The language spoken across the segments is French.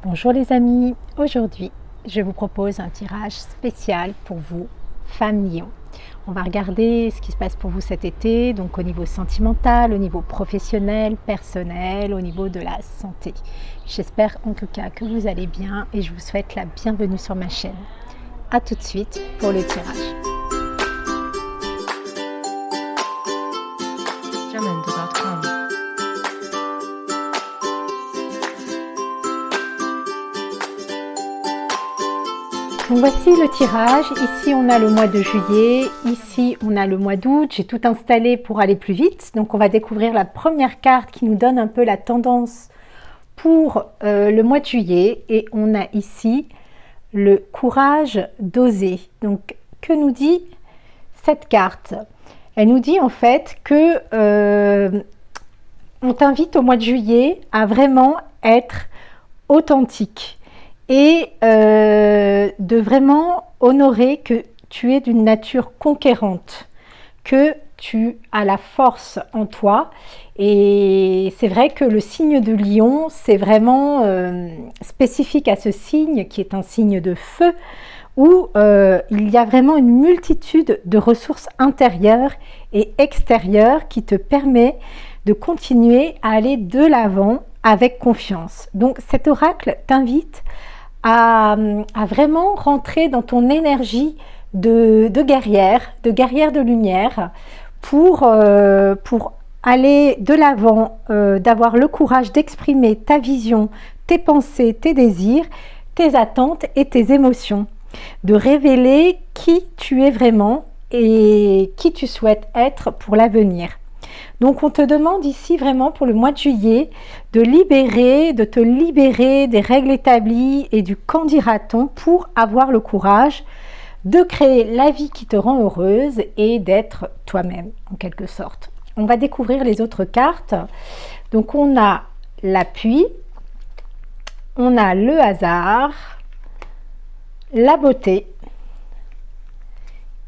Bonjour les amis, aujourd'hui je vous propose un tirage spécial pour vous, femme Lion. On va regarder ce qui se passe pour vous cet été, donc au niveau sentimental, au niveau professionnel, personnel, au niveau de la santé. J'espère en tout cas que vous allez bien et je vous souhaite la bienvenue sur ma chaîne. A tout de suite pour le tirage. Jamendo.com. Donc voici le tirage. Ici on a le mois de juillet, ici on a le mois d'août. J'ai tout installé pour aller plus vite. Donc on va découvrir la première carte qui nous donne un peu la tendance pour le mois de juillet. Et on a ici le courage d'oser. Donc que nous dit cette carte? Elle nous dit en fait que on t'invite au mois de juillet à vraiment être authentique. Et de vraiment honorer que tu es d'une nature conquérante, que tu as la force en toi. Et c'est vrai que le signe de Lion, c'est vraiment spécifique à ce signe qui est un signe de feu, où il y a vraiment une multitude de ressources intérieures et extérieures qui te permet de continuer à aller de l'avant avec confiance. Donc cet oracle t'invite à vraiment rentrer dans ton énergie de guerrière de lumière pour aller de l'avant, d'avoir le courage d'exprimer ta vision, tes pensées, tes désirs, tes attentes et tes émotions, de révéler qui tu es vraiment et qui tu souhaites être pour l'avenir. Donc on te demande ici vraiment pour le mois de juillet de te libérer des règles établies et du qu'en dira-t-on pour avoir le courage de créer la vie qui te rend heureuse et d'être toi-même en quelque sorte. On va découvrir les autres cartes. Donc on a l'appui, on a le hasard, la beauté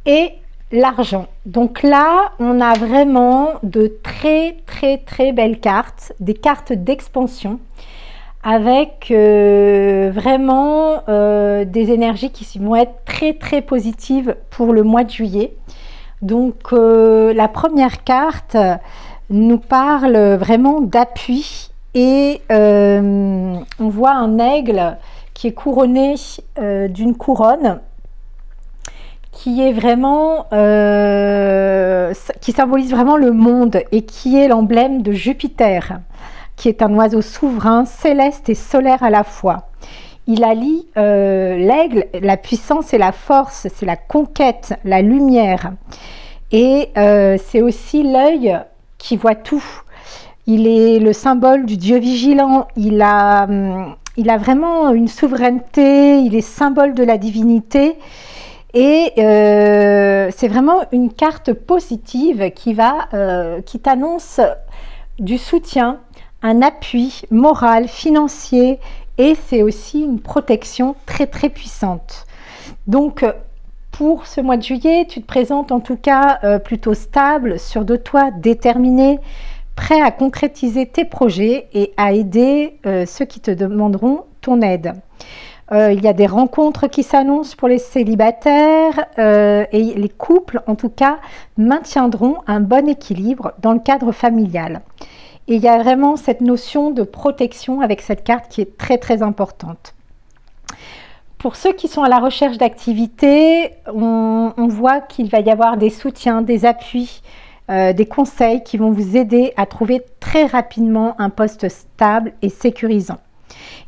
et l'argent. Donc là, on a vraiment de très belles cartes, des cartes d'expansion avec vraiment des énergies qui vont être très positives pour le mois de juillet. Donc la première carte nous parle vraiment d'appui et on voit un aigle qui est couronné d'une couronne qui est vraiment, qui symbolise vraiment le monde et qui est l'emblème de Jupiter, qui est un oiseau souverain, céleste et solaire à la fois. Il allie l'aigle, la puissance et la force, c'est la conquête, la lumière. Et c'est aussi l'œil qui voit tout. Il est le symbole du Dieu vigilant, il a vraiment une souveraineté, il est symbole de la divinité. Et c'est vraiment une carte positive qui t'annonce du soutien, un appui moral, financier, et c'est aussi une protection très puissante. Donc pour ce mois de juillet, tu te présentes en tout cas plutôt stable, sûr de toi, déterminé, prêt à concrétiser tes projets et à aider ceux qui te demanderont ton aide. Il y a des rencontres qui s'annoncent pour les célibataires et les couples, en tout cas, maintiendront un bon équilibre dans le cadre familial. Et il y a vraiment cette notion de protection avec cette carte qui est très importante. Pour ceux qui sont à la recherche d'activités, on voit qu'il va y avoir des soutiens, des appuis, des conseils qui vont vous aider à trouver très rapidement un poste stable et sécurisant.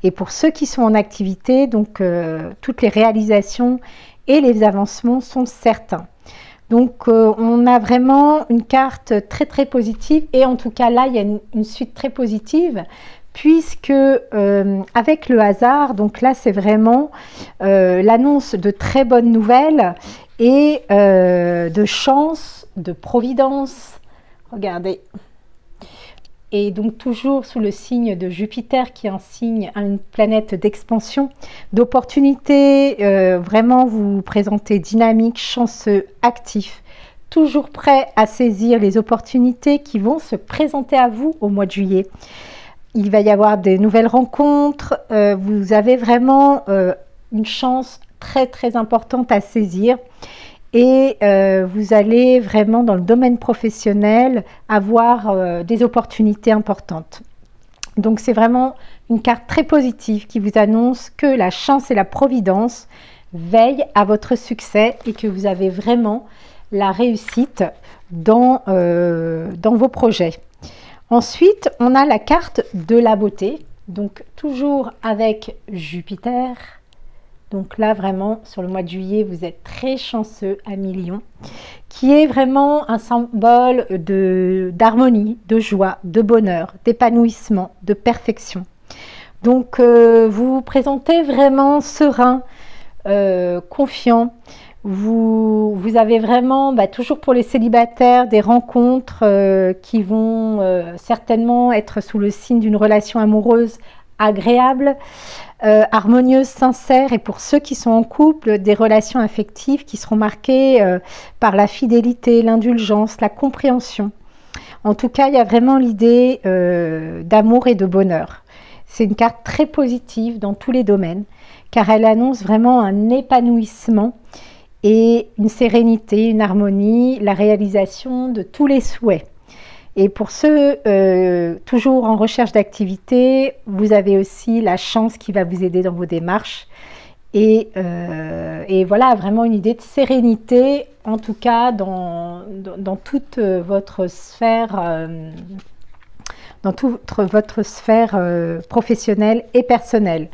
Et pour ceux qui sont en activité, donc toutes les réalisations et les avancements sont certains. Donc on a vraiment une carte très positive et en tout cas là il y a une suite très positive puisque avec le hasard, donc là c'est vraiment l'annonce de très bonnes nouvelles et de chance, de providence. Regardez. Et donc toujours sous le signe de Jupiter qui est un signe, une planète d'expansion, d'opportunités, vraiment vous vous présentez dynamique, chanceux, actif, toujours prêt à saisir les opportunités qui vont se présenter à vous au mois de juillet. il va y avoir des nouvelles rencontres. Vous avez vraiment une chance très très importante à saisir. Et vous allez vraiment dans le domaine professionnel avoir des opportunités importantes. Donc c'est vraiment une carte très positive qui vous annonce que la chance et la providence veillent à votre succès et que vous avez vraiment la réussite dans vos projets. Ensuite, on a la carte de la beauté, donc toujours avec Jupiter. Donc là, vraiment, sur le mois de juillet, vous êtes très chanceux à millions, qui est vraiment un symbole d'harmonie, de joie, de bonheur, d'épanouissement, de perfection. Donc, vous vous présentez vraiment serein, confiant. Vous avez vraiment, toujours pour les célibataires, des rencontres qui vont certainement être sous le signe d'une relation amoureuse agréable, harmonieuse, sincère, et pour ceux qui sont en couple, des relations affectives qui seront marquées par la fidélité, l'indulgence, la compréhension. En tout cas, il y a vraiment l'idée d'amour et de bonheur. C'est une carte très positive dans tous les domaines, car elle annonce vraiment un épanouissement et une sérénité, une harmonie, la réalisation de tous les souhaits. Et pour ceux toujours en recherche d'activité, vous avez aussi la chance qui va vous aider dans vos démarches. Et voilà, vraiment une idée de sérénité, en tout cas dans toute votre sphère, professionnelle et personnelle.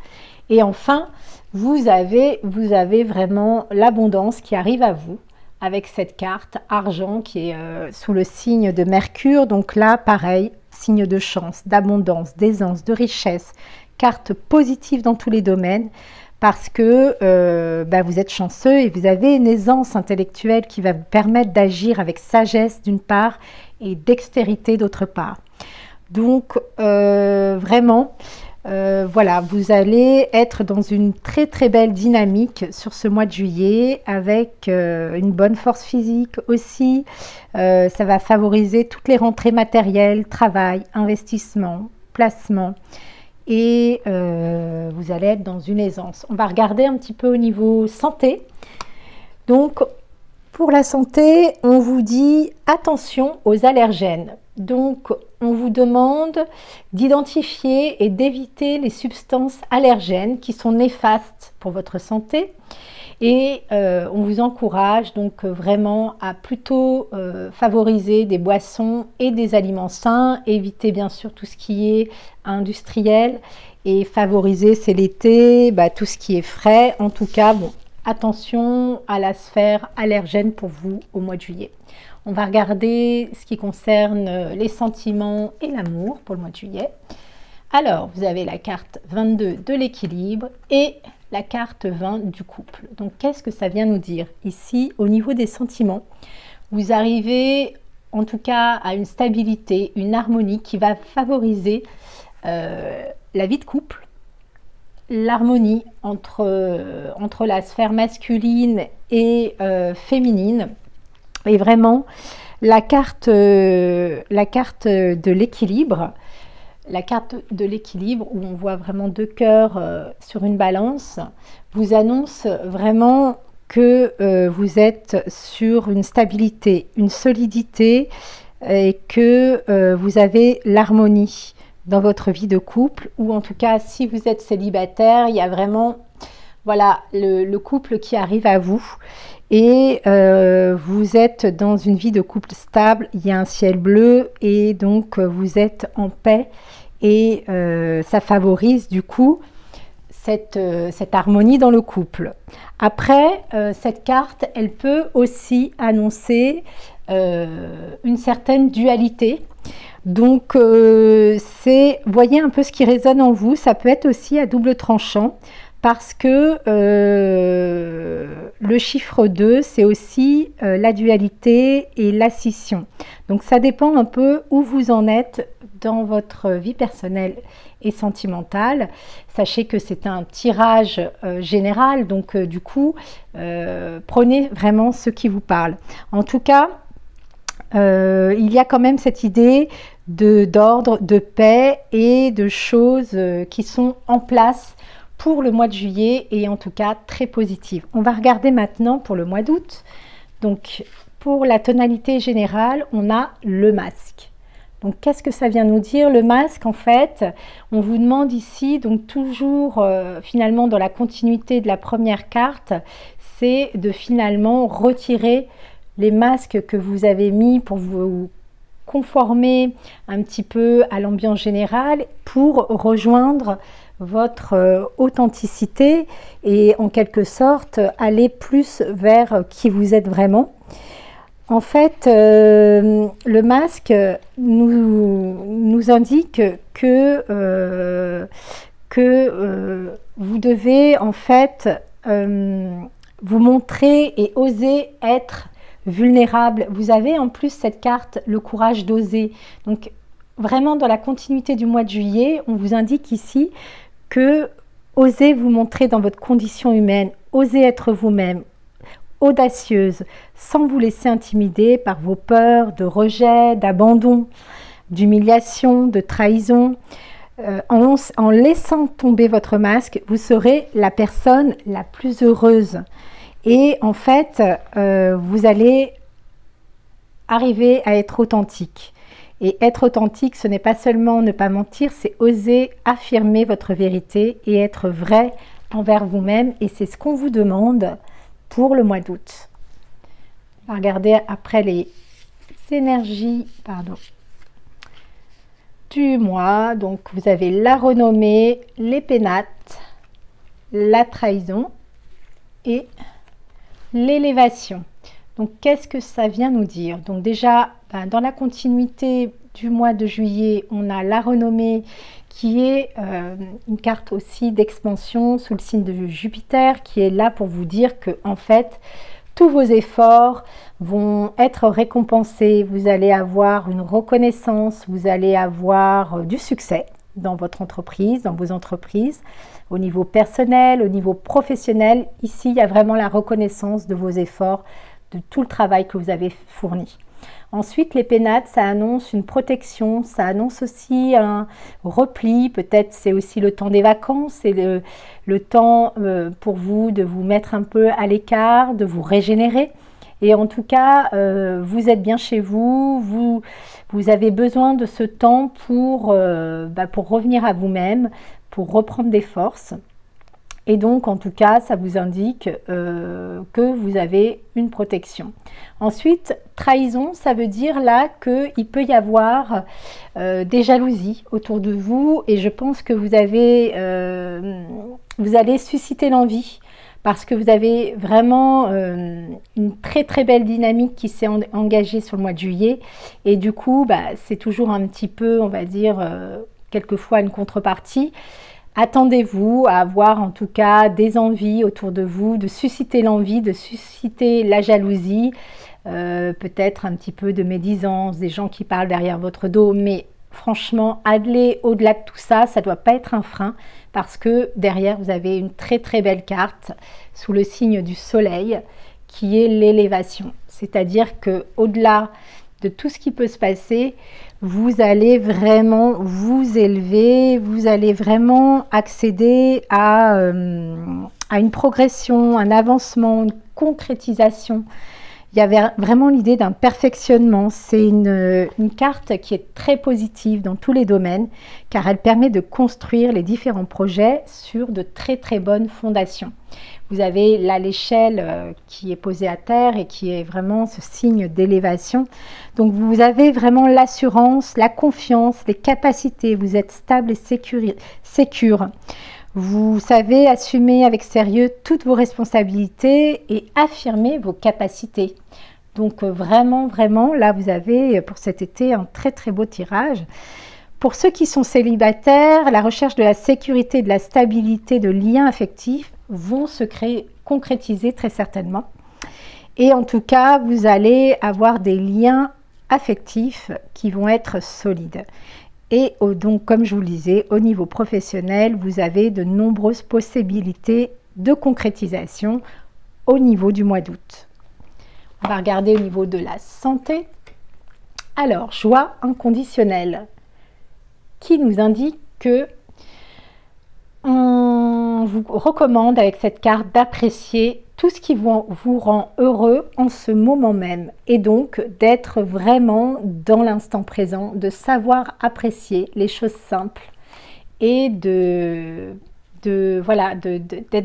Et enfin, vous avez vraiment l'abondance qui arrive à vous, avec cette carte argent qui est sous le signe de Mercure. Donc là, pareil, signe de chance, d'abondance, d'aisance, de richesse, carte positive dans tous les domaines, parce que vous êtes chanceux et vous avez une aisance intellectuelle qui va vous permettre d'agir avec sagesse d'une part et dextérité d'autre part. Donc vraiment, voilà, vous allez être dans une très très belle dynamique sur ce mois de juillet avec une bonne force physique aussi. Ça va favoriser toutes les rentrées matérielles, travail, investissement, placement, et vous allez être dans une aisance. On va regarder un petit peu au niveau santé. Donc pour la santé, on vous dit attention aux allergènes. Donc, on vous demande d'identifier et d'éviter les substances allergènes qui sont néfastes pour votre santé. Et on vous encourage donc vraiment à plutôt favoriser des boissons et des aliments sains, éviter bien sûr tout ce qui est industriel et favoriser, c'est l'été, tout ce qui est frais. En tout cas, bon, attention à la sphère allergène pour vous au mois de juillet. On va regarder ce qui concerne les sentiments et l'amour pour le mois de juillet. Alors, vous avez la carte 22 de l'équilibre et la carte 20 du couple. Donc, qu'est-ce que ça vient nous dire? Ici, au niveau des sentiments, vous arrivez en tout cas à une stabilité, une harmonie qui va favoriser la vie de couple, l'harmonie entre la sphère masculine et féminine. Et vraiment, la carte de l'équilibre, où on voit vraiment deux cœurs sur une balance, vous annonce vraiment que vous êtes sur une stabilité, une solidité, et que vous avez l'harmonie dans votre vie de couple, ou en tout cas, si vous êtes célibataire, il y a vraiment le couple qui arrive à vous. Et vous êtes dans une vie de couple stable, il y a un ciel bleu et donc vous êtes en paix et ça favorise du coup cette harmonie dans le couple. Après, cette carte, elle peut aussi annoncer une certaine dualité. Donc, voyez un peu ce qui résonne en vous, ça peut être aussi à double tranchant. Parce que le chiffre 2, c'est aussi la dualité et la scission. Donc ça dépend un peu où vous en êtes dans votre vie personnelle et sentimentale. Sachez que c'est un tirage général, donc du coup, prenez vraiment ce qui vous parle. En tout cas, il y a quand même cette idée d'ordre, de paix et de choses qui sont en place pour le mois de juillet et en tout cas très positives. On va regarder maintenant pour le mois d'août. Donc pour la tonalité générale, on a le masque. Donc qu'est-ce que ça vient nous dire le masque? En fait, on vous demande ici, donc toujours finalement dans la continuité de la première carte, c'est de finalement retirer les masques que vous avez mis pour vous conformer un petit peu à l'ambiance générale pour rejoindre votre authenticité et en quelque sorte aller plus vers qui vous êtes vraiment. En fait, le masque nous indique que vous devez en fait vous montrer et oser être vulnérable. Vous avez en plus cette carte, le courage d'oser. Donc vraiment dans la continuité du mois de juillet, on vous indique ici que osez vous montrer dans votre condition humaine, osez être vous-même, audacieuse, sans vous laisser intimider par vos peurs de rejet, d'abandon, d'humiliation, de trahison. En laissant tomber votre masque, vous serez la personne la plus heureuse. Et en fait, vous allez arriver à être authentique. Et être authentique, ce n'est pas seulement ne pas mentir, c'est oser affirmer votre vérité et être vrai envers vous-même. Et c'est ce qu'on vous demande pour le mois d'août. On va regarder après les énergies du mois. Donc, vous avez la renommée, les pénates, la trahison et l'élévation. Donc, qu'est-ce que ça vient nous dire? Donc, déjà, dans la continuité du mois de juillet, on a la renommée qui est une carte aussi d'expansion sous le signe de Jupiter, qui est là pour vous dire que, en fait, tous vos efforts vont être récompensés. Vous allez avoir une reconnaissance, vous allez avoir du succès dans votre entreprise, dans vos entreprises, au niveau personnel, au niveau professionnel. Ici, il y a vraiment la reconnaissance de vos efforts, de tout le travail que vous avez fourni. Ensuite, les pénates, ça annonce une protection, ça annonce aussi un repli. Peut-être c'est aussi le temps des vacances, c'est le temps pour vous de vous mettre un peu à l'écart, de vous régénérer. Et en tout cas, vous êtes bien chez vous, vous avez besoin de ce temps pour revenir à vous-même, pour reprendre des forces. Et donc, en tout cas, ça vous indique que vous avez une protection. Ensuite, trahison, ça veut dire là qu'il peut y avoir des jalousies autour de vous. Et je pense que vous allez susciter l'envie parce que vous avez vraiment une très très belle dynamique qui s'est engagée sur le mois de juillet. Et du coup, c'est toujours un petit peu, on va dire, quelquefois une contrepartie. Attendez-vous à avoir en tout cas des envies autour de vous, de susciter l'envie, de susciter la jalousie, peut-être un petit peu de médisance, des gens qui parlent derrière votre dos, mais franchement, aller au-delà de tout ça, ça ne doit pas être un frein parce que derrière, vous avez une très très belle carte sous le signe du soleil qui est l'élévation. C'est-à-dire qu'au-delà de tout ce qui peut se passer, vous allez vraiment vous élever, vous allez vraiment accéder à une progression, un avancement, une concrétisation. Il y avait vraiment l'idée d'un perfectionnement. C'est une carte qui est très positive dans tous les domaines car elle permet de construire les différents projets sur de très très bonnes fondations. Vous avez là l'échelle qui est posée à terre et qui est vraiment ce signe d'élévation. Donc vous avez vraiment l'assurance, la confiance, les capacités. Vous êtes stable et sécure. Vous savez assumer avec sérieux toutes vos responsabilités et affirmer vos capacités. Donc vraiment, vraiment, là vous avez pour cet été un très très beau tirage. Pour ceux qui sont célibataires, la recherche de la sécurité, de la stabilité, de liens affectifs vont se concrétiser très certainement. Et en tout cas, vous allez avoir des liens affectifs qui vont être solides. Et donc, comme je vous le disais, au niveau professionnel, vous avez de nombreuses possibilités de concrétisation au niveau du mois d'août. On va regarder au niveau de la santé. Alors, joie inconditionnelle, qui nous indique que on vous recommande avec cette carte d'apprécier tout ce qui vous rend heureux en ce moment même et donc d'être vraiment dans l'instant présent, de savoir apprécier les choses simples et d'être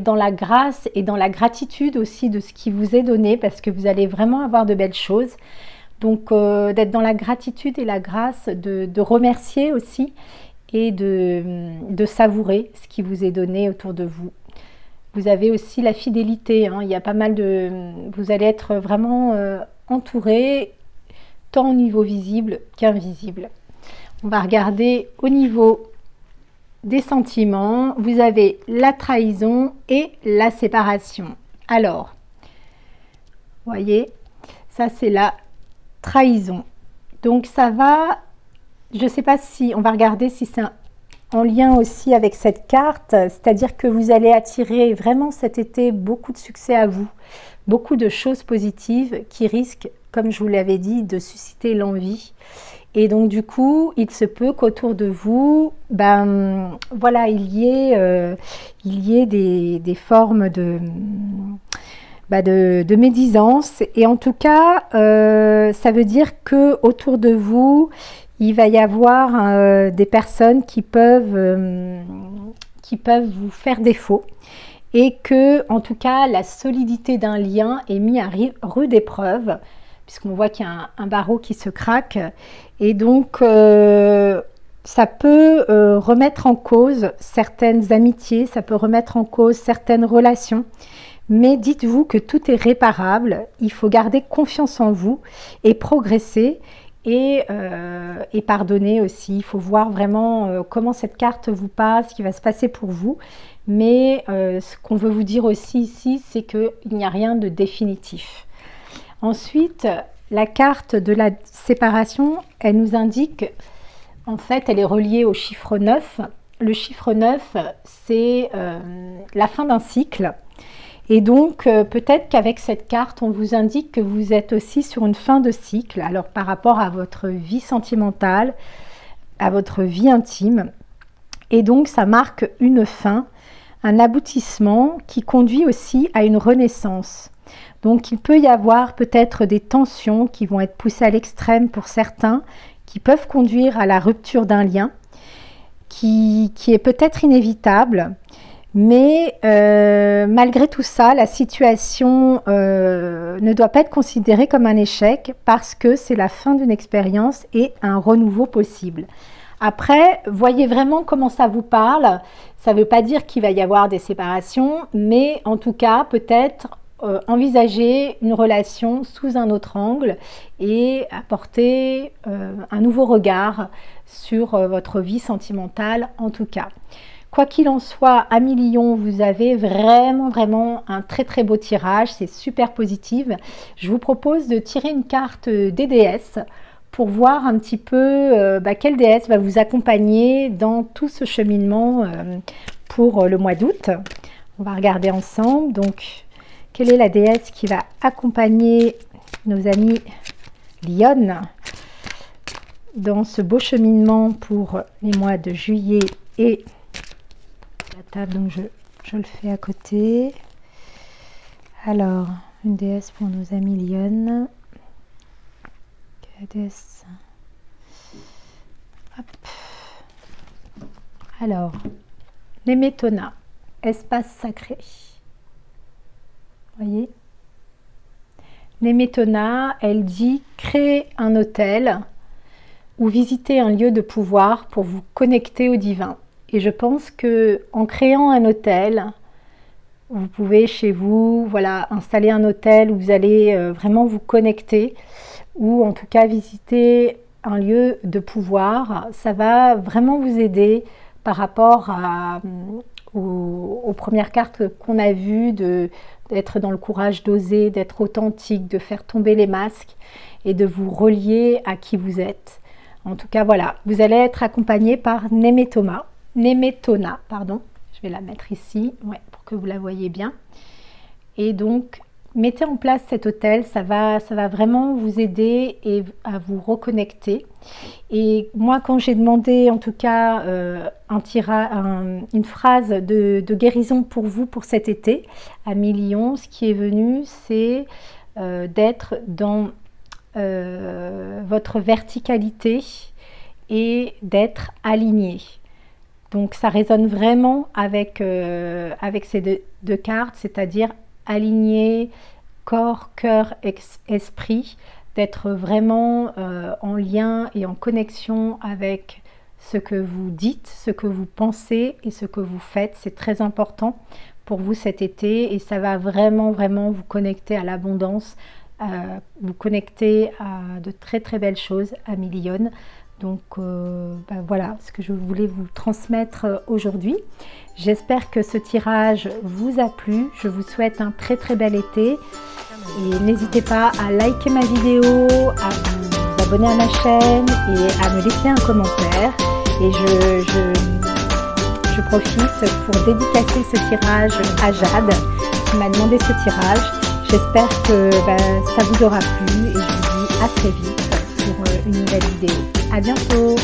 dans la grâce et dans la gratitude aussi de ce qui vous est donné parce que vous allez vraiment avoir de belles choses. Donc d'être dans la gratitude et la grâce, de remercier aussi et de savourer ce qui vous est donné autour de vous. Vous avez aussi la fidélité, hein. Il y a pas mal de... Vous allez être vraiment entouré, tant au niveau visible qu'invisible. On va regarder au niveau des sentiments. Vous avez la trahison et la séparation. Alors, voyez, ça c'est la trahison. Donc ça va... Je ne sais pas si... On va regarder si c'est en lien aussi avec cette carte, c'est-à-dire que vous allez attirer vraiment cet été beaucoup de succès à vous, beaucoup de choses positives qui risquent, comme je vous l'avais dit, de susciter l'envie. Et donc du coup, il se peut qu'autour de vous, voilà, il y ait des formes de médisance. Et en tout cas, ça veut dire que autour de vous, il va y avoir des personnes qui peuvent vous faire défaut et que, en tout cas, la solidité d'un lien est mise à rude épreuve, puisqu'on voit qu'il y a un barreau qui se craque. Et donc, ça peut remettre en cause certaines amitiés, ça peut remettre en cause certaines relations. Mais dites-vous que tout est réparable, il faut garder confiance en vous et progresser. Et pardonner aussi. Il faut voir vraiment comment cette carte vous passe, ce qui va se passer pour vous. Mais ce qu'on veut vous dire aussi ici, c'est qu'il n'y a rien de définitif. Ensuite, la carte de la séparation, elle nous indique, en fait, elle est reliée au chiffre 9. Le chiffre 9, c'est la fin d'un cycle. Et donc, peut-être qu'avec cette carte, on vous indique que vous êtes aussi sur une fin de cycle. Alors, par rapport à votre vie sentimentale, à votre vie intime. Et donc, ça marque une fin, un aboutissement qui conduit aussi à une renaissance. Donc, il peut y avoir peut-être des tensions qui vont être poussées à l'extrême pour certains, qui peuvent conduire à la rupture d'un lien, qui est peut-être inévitable. Mais malgré tout ça, la situation ne doit pas être considérée comme un échec parce que c'est la fin d'une expérience et un renouveau possible. Après, voyez vraiment comment ça vous parle. Ça ne veut pas dire qu'il va y avoir des séparations, mais en tout cas, peut-être envisager une relation sous un autre angle et apporter un nouveau regard sur votre vie sentimentale en tout cas. Quoi qu'il en soit, amis Lion, vous avez vraiment un très beau tirage, c'est super positif. Je vous propose de tirer une carte des déesses pour voir un petit peu quelle déesse va vous accompagner dans tout ce cheminement pour le mois d'août. On va regarder ensemble. Donc, quelle est la déesse qui va accompagner nos amis Lion dans ce beau cheminement pour les mois de juillet et la table, donc je le fais à côté. Alors, une déesse pour nos amis Lion. Déesse. Hop. Alors, Nemetona, espace sacré. Voyez, Nemetona, elle dit créer un hôtel ou visiter un lieu de pouvoir pour vous connecter au divin. Et je pense que en créant un hôtel, vous pouvez chez vous, voilà, installer un hôtel où vous allez vraiment vous connecter, ou en tout cas visiter un lieu de pouvoir. Ça va vraiment vous aider par rapport aux premières cartes qu'on a vues, d'être dans le courage d'oser, d'être authentique, de faire tomber les masques et de vous relier à qui vous êtes. En tout cas, voilà, vous allez être accompagné par Nemetona, pardon. Je vais la mettre ici, ouais, pour que vous la voyez bien. Et donc, mettez en place cet hôtel, ça va vraiment vous aider et à vous reconnecter. Et moi, quand j'ai demandé en tout cas une phrase de guérison pour vous pour cet été à Million, ce qui est venu, c'est d'être dans votre verticalité et d'être aligné. Donc ça résonne vraiment avec ces deux cartes, c'est-à-dire aligné corps, cœur, esprit, d'être vraiment en lien et en connexion avec ce que vous dites, ce que vous pensez et ce que vous faites. C'est très important pour vous cet été et ça va vraiment vous connecter à l'abondance, vous connecter à de très belles choses, à Million. Donc voilà ce que je voulais vous transmettre aujourd'hui. J'espère que ce tirage vous a plu. Je vous souhaite un très bel été. Et n'hésitez pas à liker ma vidéo, à vous abonner à ma chaîne et à me laisser un commentaire. Et je profite pour dédicacer ce tirage à Jade qui m'a demandé ce tirage. J'espère que ça vous aura plu et je vous dis à très vite pour une nouvelle vidéo. À bientôt!